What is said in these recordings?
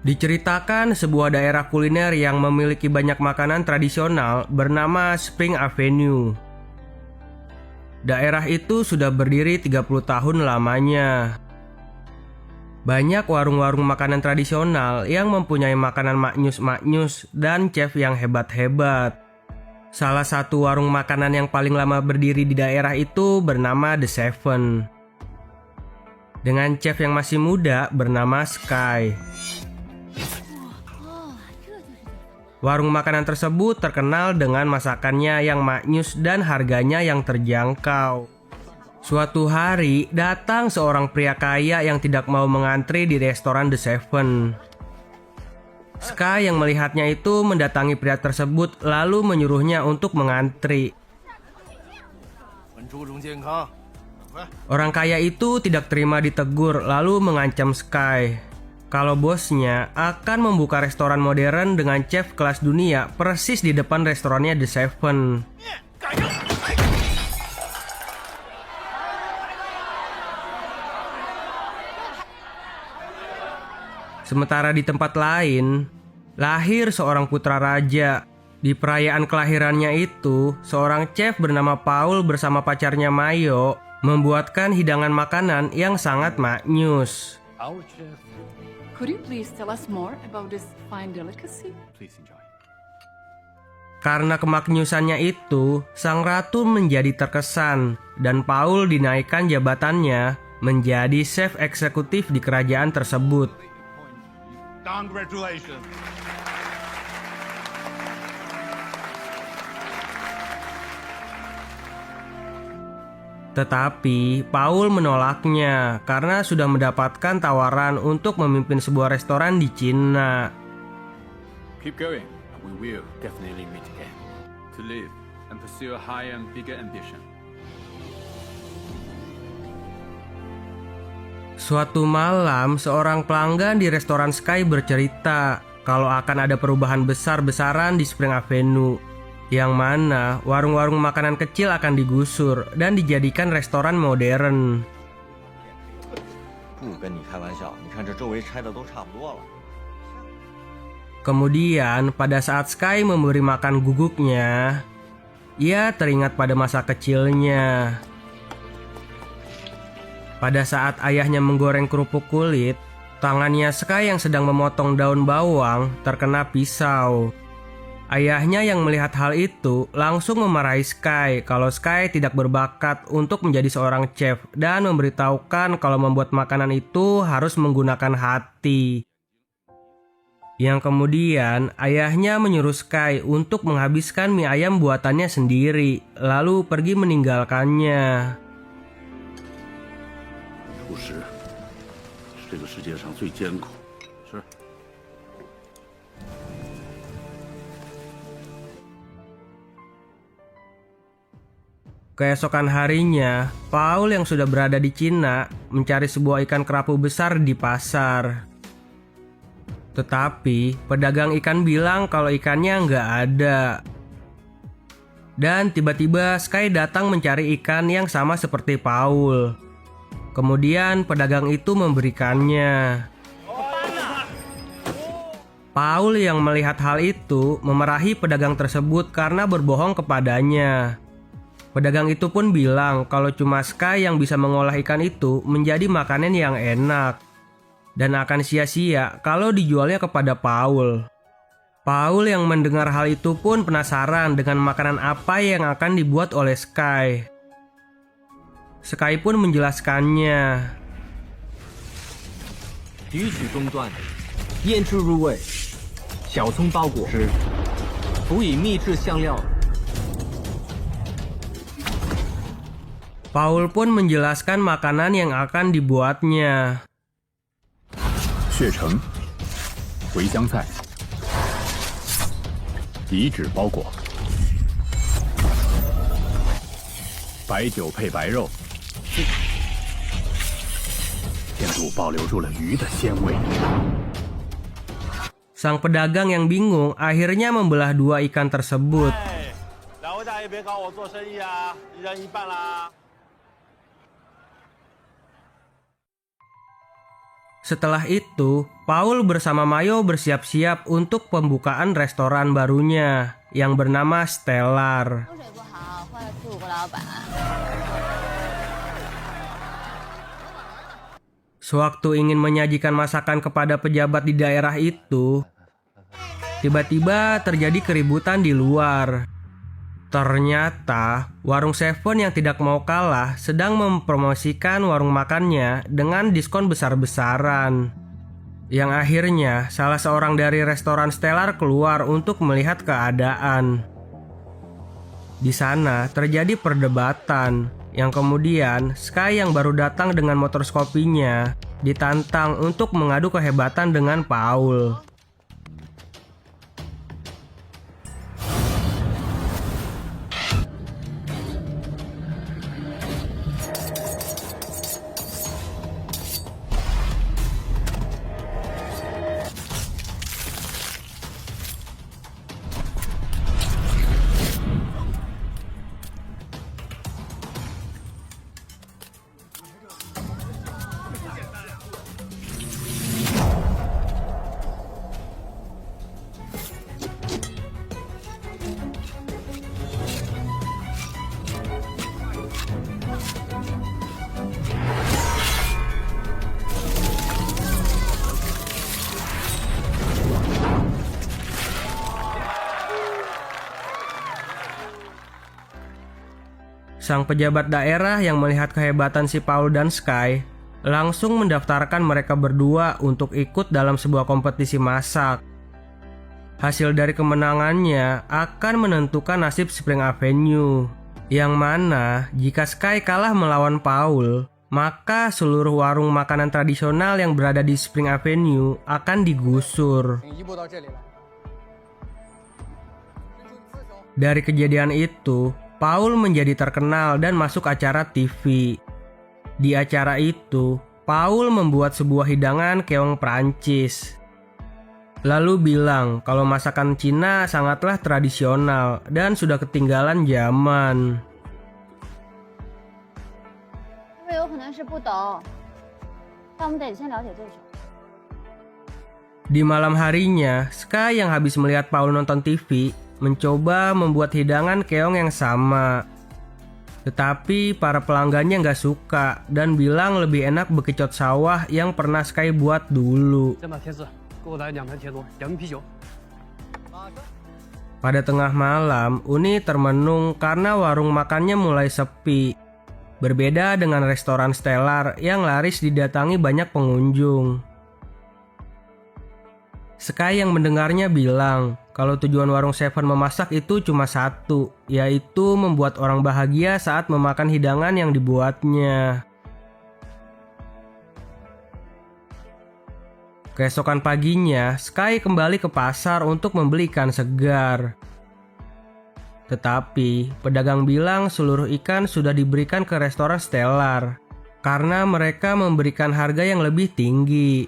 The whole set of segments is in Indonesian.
Diceritakan sebuah daerah kuliner yang memiliki banyak makanan tradisional bernama Spring Avenue. Daerah itu sudah berdiri 30 tahun lamanya. Banyak warung-warung makanan tradisional yang mempunyai makanan maknyus-maknyus dan chef yang hebat-hebat. Salah satu warung makanan yang paling lama berdiri di daerah itu bernama The Seven, dengan chef yang masih muda bernama Sky. Warung makanan tersebut terkenal dengan masakannya yang maknyus dan harganya yang terjangkau. Suatu hari, datang seorang pria kaya yang tidak mau mengantri di restoran The Seven. Sky yang melihatnya itu mendatangi pria tersebut lalu menyuruhnya untuk mengantri. Orang kaya itu tidak terima ditegur lalu mengancam Sky kalau bosnya akan membuka restoran modern dengan chef kelas dunia persis di depan restorannya The Seven. Sementara di tempat lain, lahir seorang putra raja. Di perayaan kelahirannya itu, seorang chef bernama Paul bersama pacarnya Mayo membuatkan hidangan makanan yang sangat maknyus. Our chef. Could you please tell us more about this fine delicacy? Please enjoy. Karena kemaknyusannya itu, sang ratu menjadi terkesan dan Paul dinaikkan jabatannya menjadi chef eksekutif di kerajaan tersebut. Congratulations. Tetapi Paul menolaknya karena sudah mendapatkan tawaran untuk memimpin sebuah restoran di Cina. Keep going, and we will definitely meet again. To live and pursue a higher and bigger ambition. Suatu malam, seorang pelanggan di restoran Sky bercerita kalau akan ada perubahan besar-besaran di Spring Avenue, yang mana warung-warung makanan kecil akan digusur dan dijadikan restoran modern. Kemudian, pada saat Sky memberi makan guguknya, ia teringat pada masa kecilnya. Pada saat ayahnya menggoreng kerupuk kulit, tangannya Sky yang sedang memotong daun bawang terkena pisau. Ayahnya yang melihat hal itu langsung memarahi Sky kalau Sky tidak berbakat untuk menjadi seorang chef dan memberitahukan kalau membuat makanan itu harus menggunakan hati. Yang kemudian ayahnya menyuruh Sky untuk menghabiskan mie ayam buatannya sendiri lalu pergi meninggalkannya. 厨师是这个世界上最艰苦。是。 Keesokan harinya, Paul yang sudah berada di Cina mencari sebuah ikan kerapu besar di pasar. Tetapi pedagang ikan bilang kalau ikannya nggak ada. Dan tiba-tiba Sky datang mencari ikan yang sama seperti Paul. Kemudian pedagang itu memberikannya. Paul yang melihat hal itu memarahi pedagang tersebut karena berbohong kepadanya. Pedagang itu pun bilang kalau cuma Sky yang bisa mengolah ikan itu menjadi makanan yang enak dan akan sia-sia kalau dijualnya kepada Paul. Paul yang mendengar hal itu pun penasaran dengan makanan apa yang akan dibuat oleh Sky. Sky pun menjelaskannya. 提取中段，腌制入味，小葱包裹，辅以秘制香料。 Paul pun menjelaskan makanan yang akan dibuatnya. 血橙、茴香菜、底脂包裹、白酒配白肉，甜度保留住了鱼的鲜味。 Sang pedagang yang bingung akhirnya membelah dua ikan tersebut. 两位大爷别搞我做生意啊，一人一半啦。Setelah itu, Paul bersama Mayo bersiap-siap untuk pembukaan restoran barunya yang bernama Stellar. 风水不好，坏了屁股老板。 Sewaktu ingin menyajikan masakan kepada pejabat di daerah itu, tiba-tiba terjadi keributan di luar. Ternyata, warung Seven yang tidak mau kalah sedang mempromosikan warung makannya dengan diskon besar-besaran. Yang akhirnya, salah seorang dari restoran Stellar keluar untuk melihat keadaan. Di sana terjadi perdebatan, yang kemudian Sky yang baru datang dengan motor Scoopy-nya ditantang untuk mengadu kehebatan dengan Paul. Sang pejabat daerah yang melihat kehebatan si Paul dan Sky langsung mendaftarkan mereka berdua untuk ikut dalam sebuah kompetisi masak. Hasil dari kemenangannya akan menentukan nasib Spring Avenue, yang mana jika Sky kalah melawan Paul, maka seluruh warung makanan tradisional yang berada di Spring Avenue akan digusur. Dari kejadian itu, Paul menjadi terkenal dan masuk acara TV. Di acara itu, Paul membuat sebuah hidangan keong Prancis. Lalu bilang kalau masakan Cina sangatlah tradisional dan sudah ketinggalan zaman. 因为有可能是不懂，但我们得先了解对手。 Di malam harinya, Sky yang habis melihat Paul nonton TV mencoba membuat hidangan keong yang sama. Tetapi para pelanggannya nggak suka dan bilang lebih enak bekicot sawah yang pernah Sky buat dulu. Pada tengah malam, Uni termenung karena warung makannya mulai sepi. Berbeda dengan restoran Stellar yang laris didatangi banyak pengunjung. Sky yang mendengarnya bilang kalau tujuan warung Seven memasak itu cuma satu, yaitu membuat orang bahagia saat memakan hidangan yang dibuatnya. Keesokan paginya, Sky kembali ke pasar untuk membeli ikan segar. Tetapi, pedagang bilang seluruh ikan sudah diberikan ke restoran Stellar karena mereka memberikan harga yang lebih tinggi.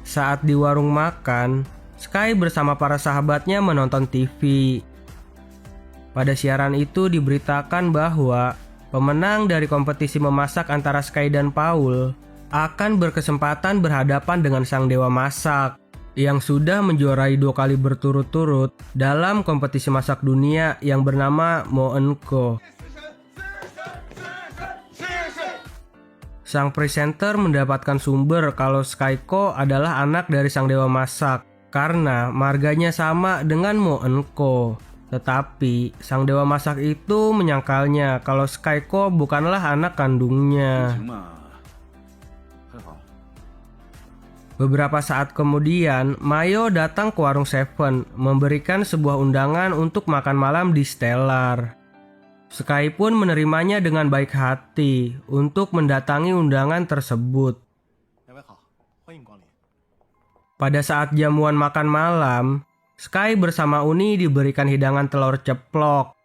Saat di warung makan, Sky bersama para sahabatnya menonton TV. Pada siaran itu diberitakan bahwa pemenang dari kompetisi memasak antara Sky dan Paul akan berkesempatan berhadapan dengan sang dewa masak yang sudah menjuarai 2 kali berturut-turut dalam kompetisi masak dunia yang bernama Mo Enko. Sang presenter mendapatkan sumber kalau Skyko adalah anak dari sang dewa masak karena marganya sama dengan Mo Enko. Tetapi sang dewa masak itu menyangkalnya kalau Skyko bukanlah anak kandungnya. Beberapa saat kemudian, Mayo datang ke warung Seven memberikan sebuah undangan untuk makan malam di Stellar. Sky pun menerimanya dengan baik hati untuk mendatangi undangan tersebut. Pada saat jamuan makan malam, Sky bersama Uni diberikan hidangan telur ceplok.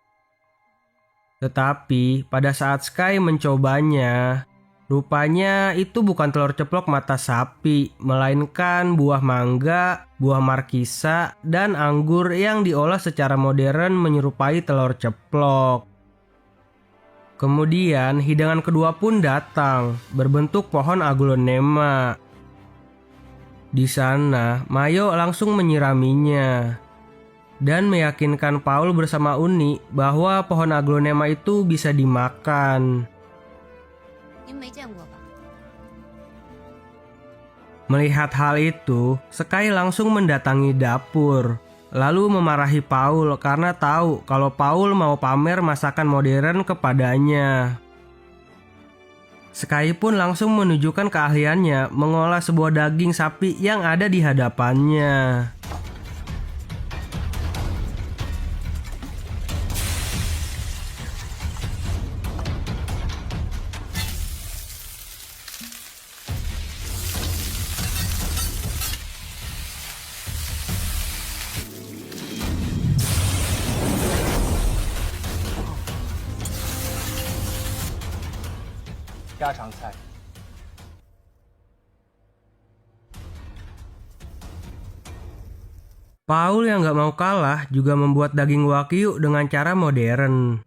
Tetapi pada saat Sky mencobanya, rupanya itu bukan telur ceplok mata sapi, melainkan buah mangga, buah markisa, dan anggur yang diolah secara modern menyerupai telur ceplok. Kemudian hidangan kedua pun datang, berbentuk pohon aglonema. Di sana, Mayo langsung menyiraminya dan meyakinkan Paul bersama Uni bahwa pohon aglonema itu bisa dimakan. 您没见过吧？ Melihat hal itu, Sky langsung mendatangi dapur, lalu memarahi Paul karena tahu kalau Paul mau pamer masakan modern kepadanya. Sky pun langsung menunjukkan keahliannya mengolah sebuah daging sapi yang ada di hadapannya. Paul yang gak mau kalah juga membuat daging wagyu dengan cara modern.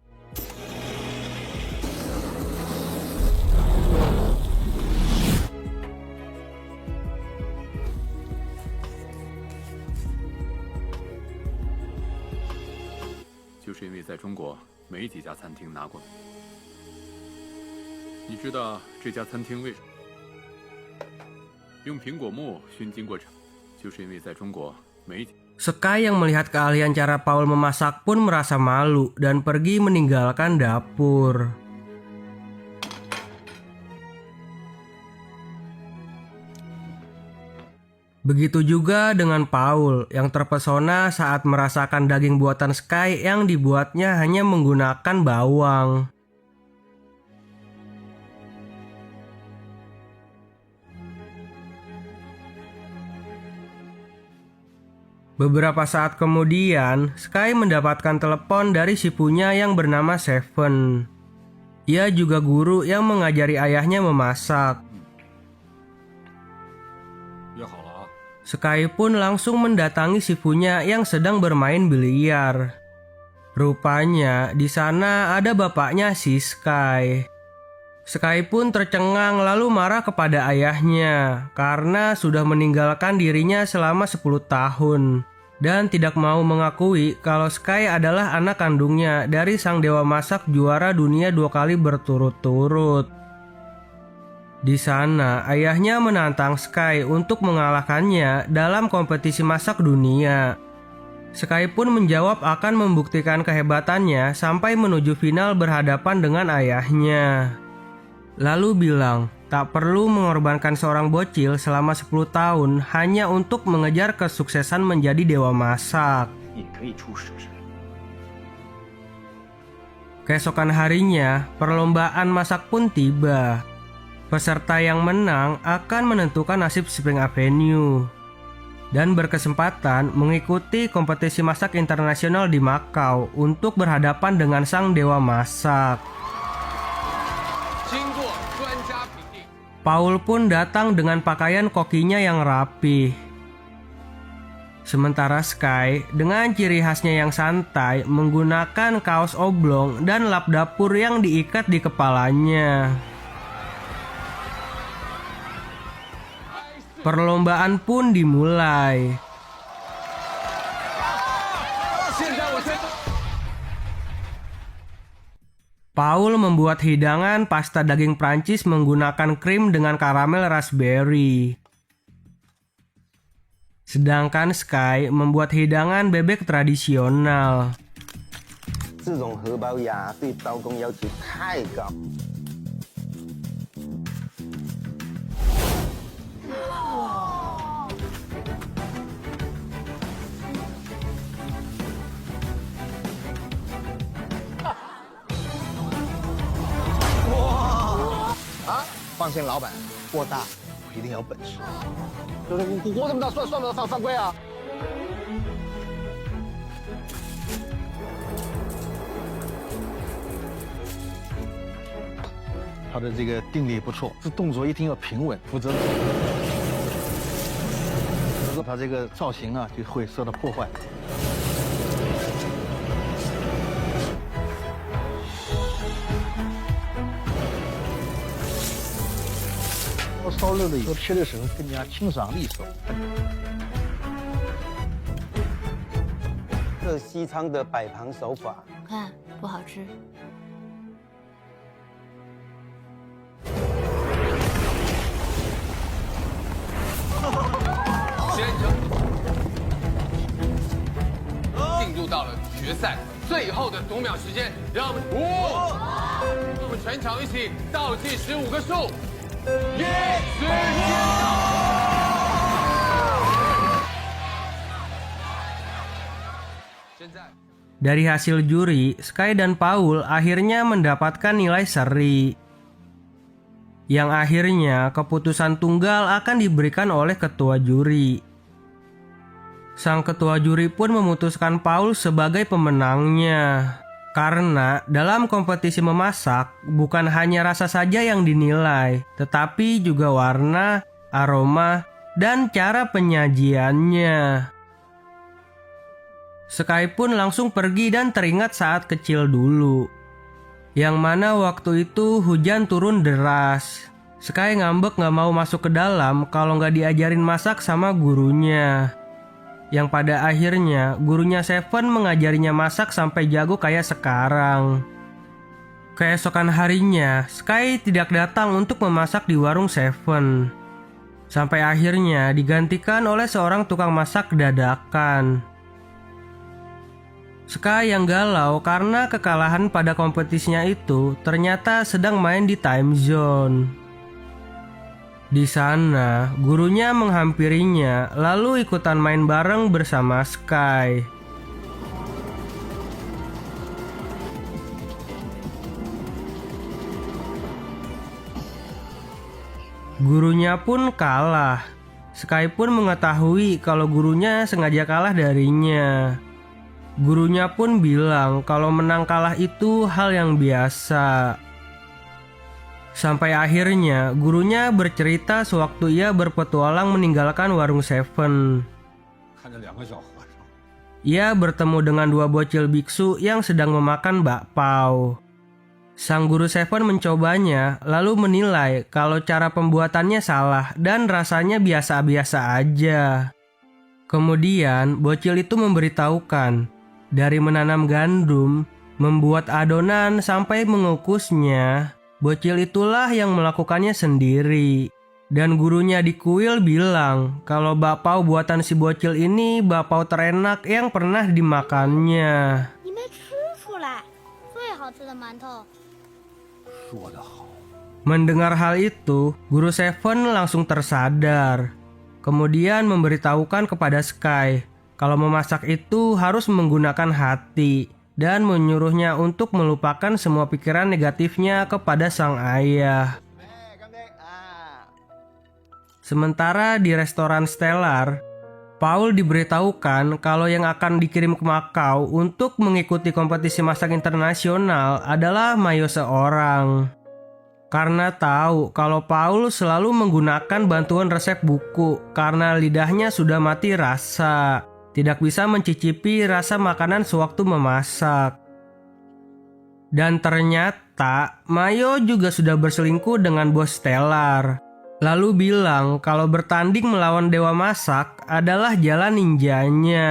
Just 因为在中国没几家餐厅拿过名。你知道这家餐厅为什么用苹果木熏经过程？就是因为在中国没几。 Sky yang melihat keahlian cara Paul memasak pun merasa malu dan pergi meninggalkan dapur. Begitu juga dengan Paul yang terpesona saat merasakan daging buatan Sky yang dibuatnya hanya menggunakan bawang. Beberapa saat kemudian, Sky mendapatkan telepon dari sipunya yang bernama Seven. Ia juga guru yang mengajari ayahnya memasak. Sky pun langsung mendatangi sipunya yang sedang bermain biliar. Rupanya di sana ada bapaknya si Sky. Sky pun tercengang lalu marah kepada ayahnya karena sudah meninggalkan dirinya selama 10 tahun dan tidak mau mengakui kalau Sky adalah anak kandungnya dari sang dewa masak juara dunia 2 kali berturut-turut. Di sana, ayahnya menantang Sky untuk mengalahkannya dalam kompetisi masak dunia. Sky pun menjawab akan membuktikan kehebatannya sampai menuju final berhadapan dengan ayahnya. Lalu bilang, tak perlu mengorbankan seorang bocil selama 10 tahun hanya untuk mengejar kesuksesan menjadi dewa masak. Keesokan harinya, perlombaan masak pun tiba. Peserta yang menang akan menentukan nasib Spring Avenue dan berkesempatan mengikuti kompetisi masak internasional di Makau untuk berhadapan dengan sang dewa masak. Paul pun datang dengan pakaian kokinya yang rapi. Sementara Sky dengan ciri khasnya yang santai menggunakan kaos oblong dan lap dapur yang diikat di kepalanya. Perlombaan pun dimulai. Paul membuat hidangan pasta daging Prancis menggunakan krim dengan karamel raspberry. Sedangkan Sky membuat hidangan bebek tradisional. 这种荷包鸭对刀工要求太高。放心，老板，锅大，我一定有本事。你锅这么大，算不算犯规啊？他的这个定力不错，这动作一定要平稳，否则他这个造型啊就会受到破坏。 你我烧热了以后吃的时候更加清爽利索。这西餐的摆盘手法，看不好吃。先生，进入到了决赛最后的读秒时间，让我们全场一起倒计15个数，时间到。现在。 Dari hasil juri, Sky dan Paul akhirnya mendapatkan nilai seri. Yang akhirnya keputusan tunggal akan diberikan oleh ketua juri. Sang ketua juri pun memutuskan Paul sebagai pemenangnya. Karena dalam kompetisi memasak, bukan hanya rasa saja yang dinilai, tetapi juga warna, aroma, dan cara penyajiannya. Sky pun langsung pergi dan teringat saat kecil dulu. Yang mana waktu itu hujan turun deras. Sky ngambek gak mau masuk ke dalam kalau gak diajarin masak sama gurunya. Yang pada akhirnya gurunya Seven mengajarinya masak sampai jago kayak sekarang. Keesokan harinya, Sky tidak datang untuk memasak di warung Seven. Sampai akhirnya digantikan oleh seorang tukang masak dadakan. Sky yang galau karena kekalahan pada kompetisinya itu ternyata sedang main di time zone. Di sana, gurunya menghampirinya lalu ikutan main bareng bersama Sky. Gurunya pun kalah. Sky pun mengetahui kalau gurunya sengaja kalah darinya. Gurunya pun bilang kalau menang kalah itu hal yang biasa. Sampai akhirnya gurunya bercerita sewaktu ia berpetualang meninggalkan warung Seven. Ia bertemu dengan dua bocil biksu yang sedang memakan bakpao. Sang guru Seven mencobanya lalu menilai kalau cara pembuatannya salah dan rasanya biasa-biasa aja. Kemudian bocil itu memberitahukan dari menanam gandum, membuat adonan sampai mengukusnya, bocil itulah yang melakukannya sendiri. Dan gurunya di kuil bilang kalau bakpao buatan si bocil ini bakpao terenak yang pernah dimakannya. Mendengar hal itu, guru Seven langsung tersadar. Kemudian memberitahukan kepada Sky kalau memasak itu harus menggunakan hati dan menyuruhnya untuk melupakan semua pikiran negatifnya kepada sang ayah. Sementara di restoran Stellar, Paul diberitahukan kalau yang akan dikirim ke Makau untuk mengikuti kompetisi masak internasional adalah Mayo seorang. Karena tahu kalau Paul selalu menggunakan bantuan resep buku karena lidahnya sudah mati rasa. Tidak bisa mencicipi rasa makanan sewaktu memasak. Dan ternyata Mayo juga sudah berselingkuh dengan bos Stellar. Lalu bilang kalau bertanding melawan dewa masak adalah jalan ninjanya.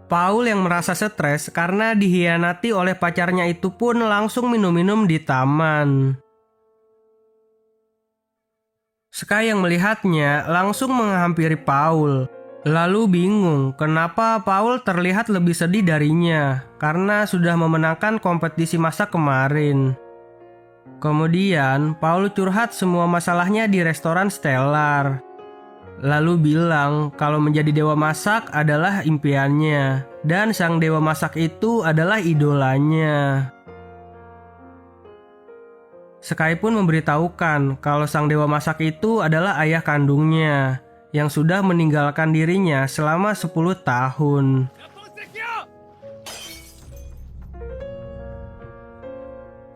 Paul yang merasa stres karena dihianati oleh pacarnya itu pun langsung minum-minum di taman. Sky yang melihatnya langsung menghampiri Paul. Lalu bingung kenapa Paul terlihat lebih sedih darinya karena sudah memenangkan kompetisi masak kemarin. Kemudian Paul curhat semua masalahnya di restoran Stellar. Lalu bilang kalau menjadi dewa masak adalah impiannya dan sang dewa masak itu adalah idolanya. Sky pun memberitahukan kalau sang dewa masak itu adalah ayah kandungnya yang sudah meninggalkan dirinya selama 10 tahun.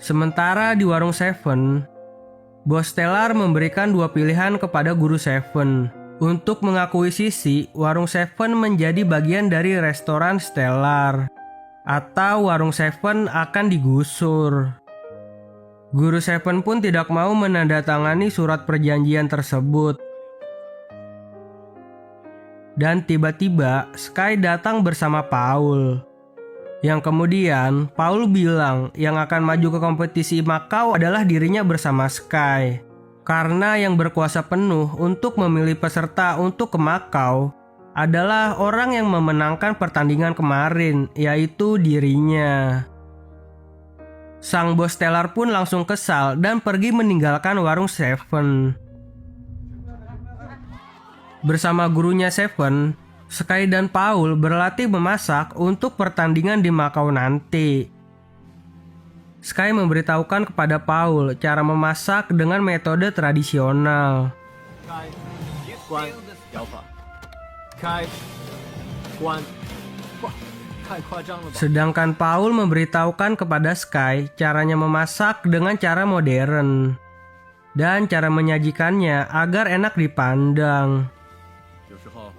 Sementara di warung Seven, bos Stellar memberikan dua pilihan kepada guru Seven. Untuk mengakuisisi warung Seven menjadi bagian dari restoran Stellar, atau warung Seven akan digusur. Guru Seven pun tidak mau menandatangani surat perjanjian tersebut. Dan tiba-tiba Sky datang bersama Paul. Yang kemudian Paul bilang yang akan maju ke kompetisi Macau adalah dirinya bersama Sky. Karena yang berkuasa penuh untuk memilih peserta untuk ke Macau adalah orang yang memenangkan pertandingan kemarin, yaitu dirinya. Sang bos Stellar pun langsung kesal dan pergi meninggalkan warung Seven. Bersama gurunya Seven, Sky dan Paul berlatih memasak untuk pertandingan di Macau nanti. Sky memberitahukan kepada Paul cara memasak dengan metode tradisional. 开关摇法，开关，哇，太夸张了吧！ Sedangkan Paul memberitahukan kepada Sky caranya memasak dengan cara modern dan cara menyajikannya agar enak dipandang. 有时候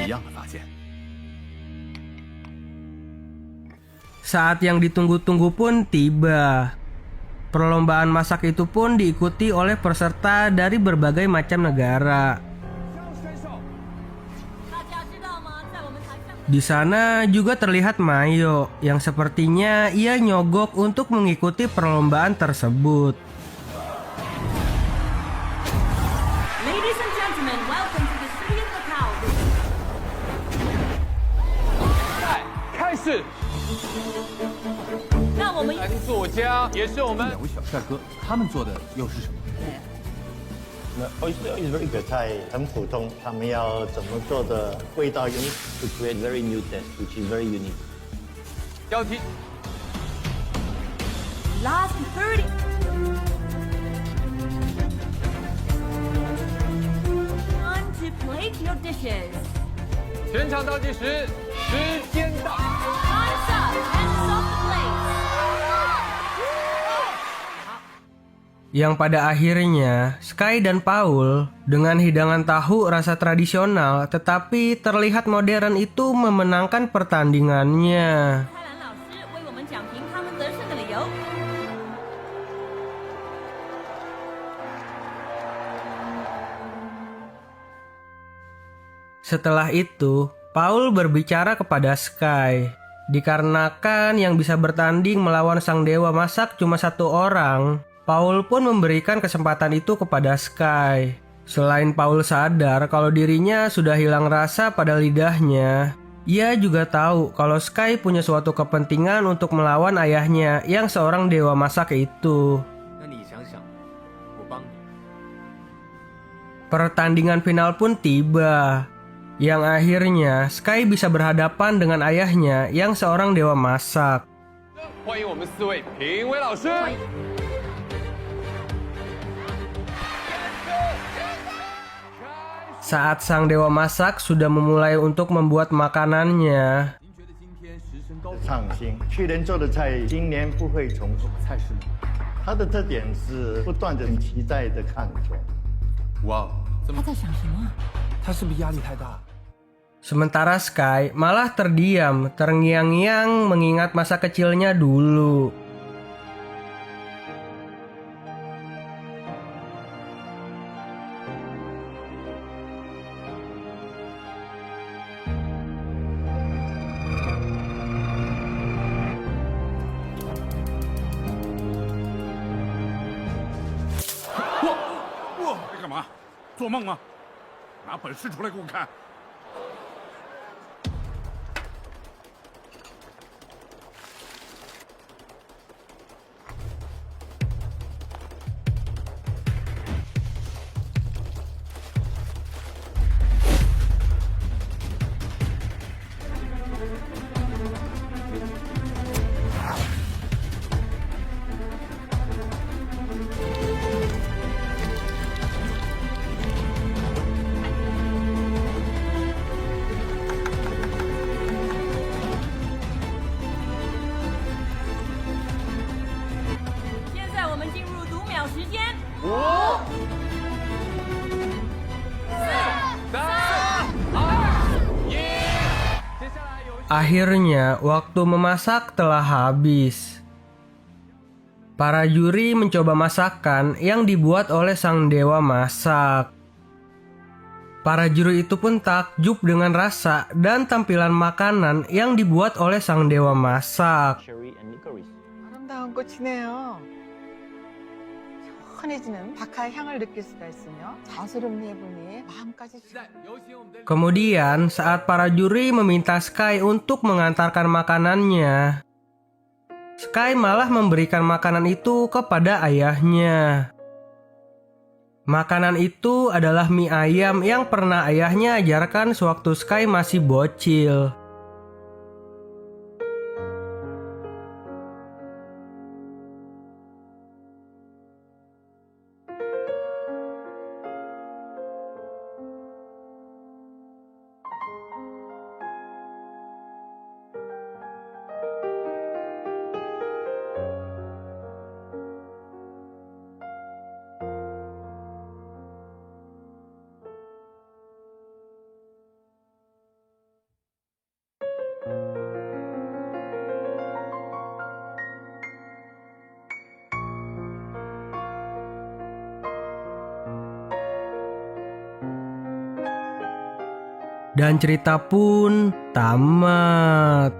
一样的发现。 Saat yang ditunggu-tunggu pun tiba. Perlombaan masak itu pun diikuti oleh peserta dari berbagai macam negara. Di sana juga terlihat Mayo yang sepertinya ia nyogok untuk mengikuti perlombaan tersebut. Ladies and gentlemen, welcome to the city of Macau. 开始。让我们男作家也是我们两位小帅哥，他们做的又是什么？ Oyster is very good， 菜很普通，他们要怎么做的味道 unique to create very new taste, which is very unique。 标题 last 30. Time to plate your dishes. 全场倒计时，时间到。 Time's up and stop the plates. Yang pada akhirnya Sky dan Paul dengan hidangan tahu rasa tradisional tetapi terlihat modern itu memenangkan pertandingannya. 蔡澜老师为我们讲评他们得胜的理由。 Setelah itu, Paul berbicara kepada Sky. Dikarenakan yang bisa bertanding melawan sang dewa masak cuma satu orang, Paul pun memberikan kesempatan itu kepada Sky. Selain Paul sadar kalau dirinya sudah hilang rasa pada lidahnya, ia juga tahu kalau Sky punya suatu kepentingan untuk melawan ayahnya yang seorang dewa masak itu. 那你想想，我帮你。 Pertandingan final pun tiba, yang akhirnya Sky bisa berhadapan dengan ayahnya yang seorang dewa masak. 欢迎我们4位评委老师。 Saat sang dewa masak sudah memulai untuk membuat makanannya, 您觉得今天时升高创新，去年做的菜今年不会重复。菜式吗？它的特点是不断的期待的抗争。哇，这么他在想什么？他是不是压力太大？ sementara Sky malah terdiam, terngiang-ngiang mengingat masa kecilnya dulu. 哇，在干嘛？做梦吗？拿本事出来给我看！ Time Akhirnya, waktu memasak telah habis. Para juri mencoba masakan yang dibuat oleh sang dewa masak. Para juri itu pun takjub dengan rasa dan tampilan makanan yang dibuat oleh sang dewa masak. 아름다운 꽃이네요. 시원해지는 바카의 향을 느낄 수가 있으며 자수름리해 보니 마음까지 Kemudian, saat para juri meminta Sky untuk mengantarkan makanannya, Sky malah memberikan makanan itu kepada ayahnya. Makanan itu adalah mie ayam yang pernah ayahnya ajarkan sewaktu Sky masih bocil. Dan cerita pun tamat.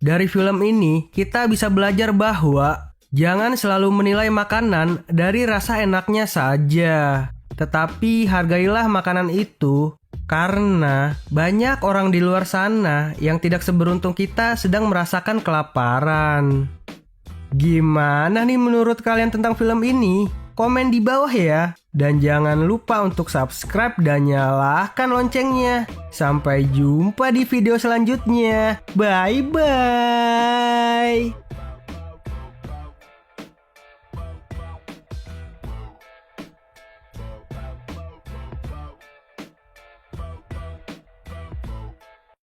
Dari film ini, kita bisa belajar bahwa jangan selalu menilai makanan dari rasa enaknya saja, tetapi hargailah makanan itu karena banyak orang di luar sana yang tidak seberuntung kita sedang merasakan kelaparan. Gimana nih menurut kalian tentang film ini? Komen di bawah ya. Dan jangan lupa untuk subscribe dan nyalakan loncengnya. Sampai jumpa di video selanjutnya. Bye-bye.